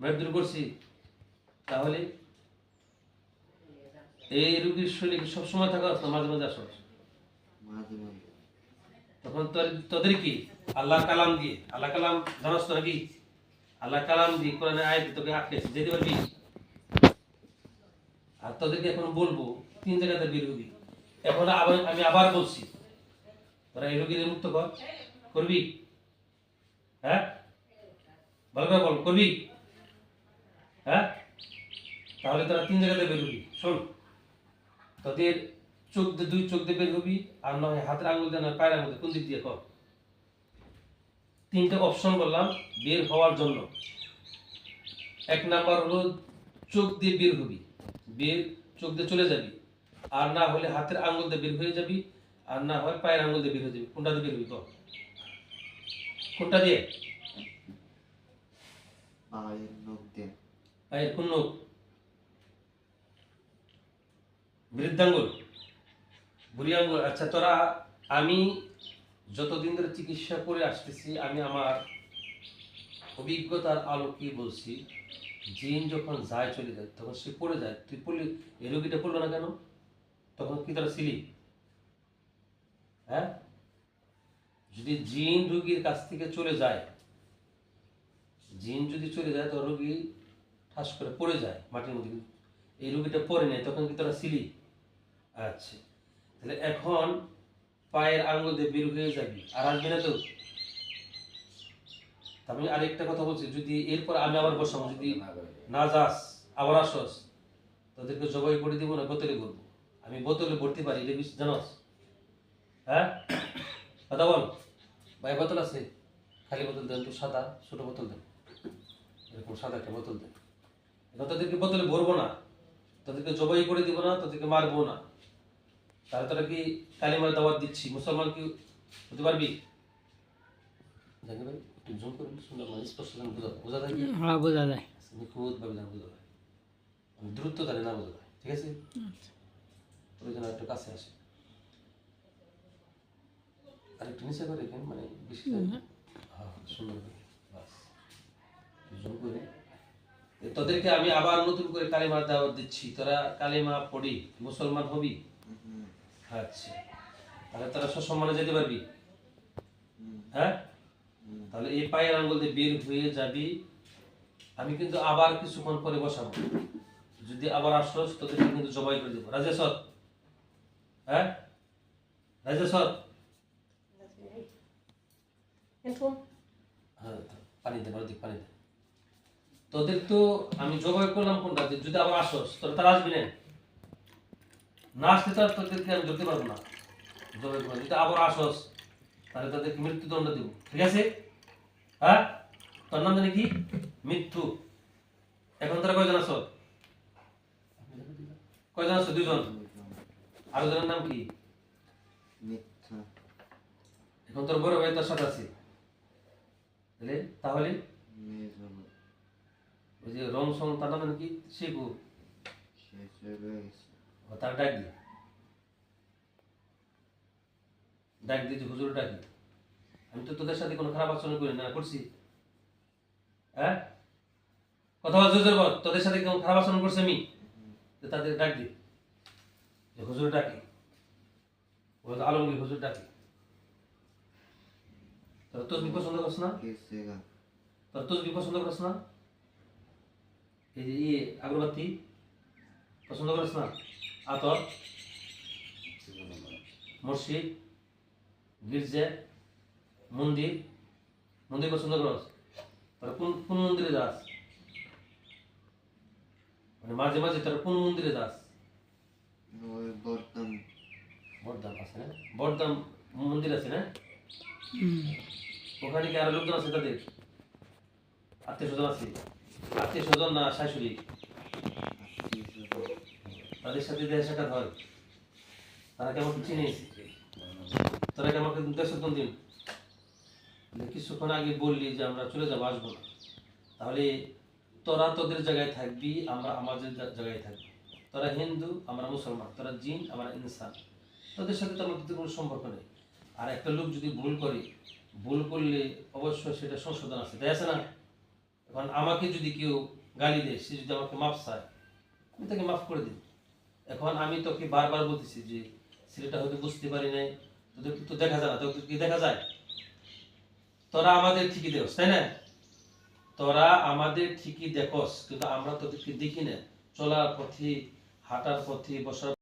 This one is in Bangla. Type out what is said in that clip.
মেদ দূর করছি, তাহলে এই রোগীর শরীরে সবসময় থাকা না মাঝে মাঝে আসো? তখন তোদের কি আল্লাহ কালাম দিয়ে, আল্লাহ কালাম জানাস তো নাকি? আল্লাহ কালাম দিয়ে কোরআনে আয়াত তোকে আটকেছে, যেতে পারবি? আর তোদেরকে এখন বলবো 3 জায়গাতে বের হবি। এখন আমি আবার বলছি, তোরা এই রোগীদের মুক্ত করবি? হ্যাঁ, ভালো করে বল, করবি? হ্যাঁ, তাহলে তোরা 3 জায়গাতে বের হবি। শোন, তোদের চোখ দিয়ে 2 চোখ দিয়ে বের হবি, আর নয় হাতের আঙুল দিয়ে, নয় পায়ের আঙুল দিয়ে, কোন দিক দিয়ে কর? 3টে অপশন বললাম বের হওয়ার জন্য। 1 নাম্বার হলো চোখ দিয়ে বের হবি, চোখ দিয়ে চলে যাবি, আর না হলে হাতের আঙুল দিয়ে বের হয়ে যাবি, আর না হয় পায়ের আঙুল দিয়ে বের হয়ে যাবি। কোনটা দিয়ে বের হবি? কোনটা দিয়ে? পায়ের কোন নখ? বৃদ্ধাঙ্গুল, বুড়ি আঙ্গুল। আচ্ছা, তোরা আমি যতদিন ধরে চিকিৎসা করে আসতেছি, আমি আমার অভিজ্ঞতার আলোকে বলছি, জিন যখন যায় চলে যায় তখন সে পড়ে যায়। তুই পড়লি, এই রোগীটা পড়লো না কেন? তখন কি তোরা ছিলি? হ্যাঁ, যদি জিন রোগীর কাছ থেকে চলে যায়, জিন যদি চলে যায় তো রোগী ঠাস করে পড়ে যায় মাটির মধ্যে, এই রোগীটা পড়ে নেয়, তখন কি তোরা ছিলি? আচ্ছা, তাহলে এখন পায়ের আঙ্গুল দিয়ে বের হয়ে যাবি, আর আসবি না তো? আমি আরেকটা কথা বলছি, যদি এরপর আমি আবার বসাবো, যদি না যাস আবার আসস, তাদেরকে জবাই করে দিব না বোতলে করবো? আমি বোতলে ভর্তি পারি, এটা জানস? হ্যাঁ, কথা বল ভাই। বোতল আছে? খালি বোতল দেন তো, সাদা ছোট বোতল দেন, এরকম সাদা একটা বোতল দেন। এখন তাদেরকে বোতলে ভরবো না, তাদেরকে জবাই করে দিব না, তাদেরকে মারবো না। তাহলে তারা কি কালিমার দাওয়াত দিচ্ছি, মুসলমান কি হতে পারবি? জানি ভাই, একটু জোর করে শুনলাম, স্পষ্ট বোঝা যায়? হ্যাঁ, বোঝা যায়। নিখুঁতভাবে যেন বোঝা যায়, দ্রুত জানি না বোঝা যায়, ঠিক আছে? ওই জন্য একটু কাছে আসে, আর একটু নিচে করে এখানে, মানে বেশি হ্যাঁ সুন্দর করে, বাস জোর করে। তোদেরকে আমি আবার নতুন করে কালিমার দাওয়াত দিচ্ছি, তোরা কালিমা পড়ি মুসলমান হবি। আচ্ছা, তাহলে তোরা সসম্মানে যেতে পারবি? হ্যাঁ, তাহলে এই পায়ের আঙ্গুল দিয়ে বের হয়ে যাবি। আমি কিন্তু আবার কিছুক্ষণ পরে বসাবো, যদি আবার আসস তোদেরকে কিন্তু জবাই করে দেবো। রাজা সৎ? হ্যাঁ, রাজা সৎ? হ্যাঁ, পানি দে, বড় দিক পানি দে। তোদের তো আমি জবাই করলাম কোনটা, যদি আবার আসস তোরা তারা আসবি না, না আসতে তো তোদেরকে আমি ধরতে পারবো না, জবাই করলাম। যদি আবার আসস তাহলে তাদেরকে মৃত্যুদণ্ড দেবো, ঠিক আছে? হ্যাঁ, তোর নাম জানি কি? মৃত্যু। এখন তোরা কয়জন আছো? কয়জন আছো? 2 জন। আরো জনের নাম কি? এখন তোর বড় ভাই তোর সাথে আছে, তাহলে ওই যে রং সং, তার নাম কি? শিবু। তার ডাক দি, ডাক দিয়ে যে হুজুর ডাকি। আমি তো তোদের সাথে কোনো খারাপ আচরণ করি না, করছি? হ্যাঁ, কথা বল, জোর বল, তোদের সাথে কেমন খারাপ আচরণ করছে আমি? তাদের ডাক দি, যে হুজুর ডাকি, আলমগীর হুজুর ডাকি। তোর তসবি পছন্দ করছ না? তোর তসবি পছন্দ করছ না? এই যে আগরবাতি পছন্দ করিস না? আতর, মসজিদ, গির্জা, মন্দির, মন্দির পছন্দ করস? তোরা কোন কোন মন্দিরে যাস? মানে মাঝে মাঝে তোরা কোন মন্দিরে যাস? বড়দাম আছে না? বড়দাম মন্দির আছে না? ওখানে কি আরো লোকজন আছে? তাদের আত্মীয় স্বজন আছে? আত্মীয় স্বজন না শাশুড়ি? তাদের সাথে দেখা সাক্ষাৎ হয়? তারা কি আমাকে চিনিস? তোরা কি আমাকে দেখছো কোনদিন? কিছুক্ষণ আগে বললি যে আমরা চলে যাবো, আসবো না, তাহলে তোরা তোদের জায়গায় থাকবি, আমরা আমাদের জায়গায় থাকবি। তোরা হিন্দু, আমরা মুসলমান, তোরা জিন, আমরা ইনসান, তোদের সাথে তো আমাদের কোনো সম্পর্ক নেই। আর একটা লোক যদি ভুল করে, ভুল করলে অবশ্যই সেটা সংশোধন আছে, তাই আছে না? এখন আমাকে যদি কেউ গালি দেয়, সে যদি আমাকে মাফ চায়, আমি তাকে মাফ করে দিই। এখন আমি তোকে বারবার বলতেছি যে ছেলেটা হয়তো বুঝতে পারি নাই, তোদের তো দেখা যায় না, তোদের কি দেখা যায়? তোরা আমাদের ঠিকই দেখস, তাই না? তোরা আমাদের ঠিকই দেখস, কিন্তু আমরা তোদেরকে দেখি না। চলার পথে, হাঁটার পথে, বসার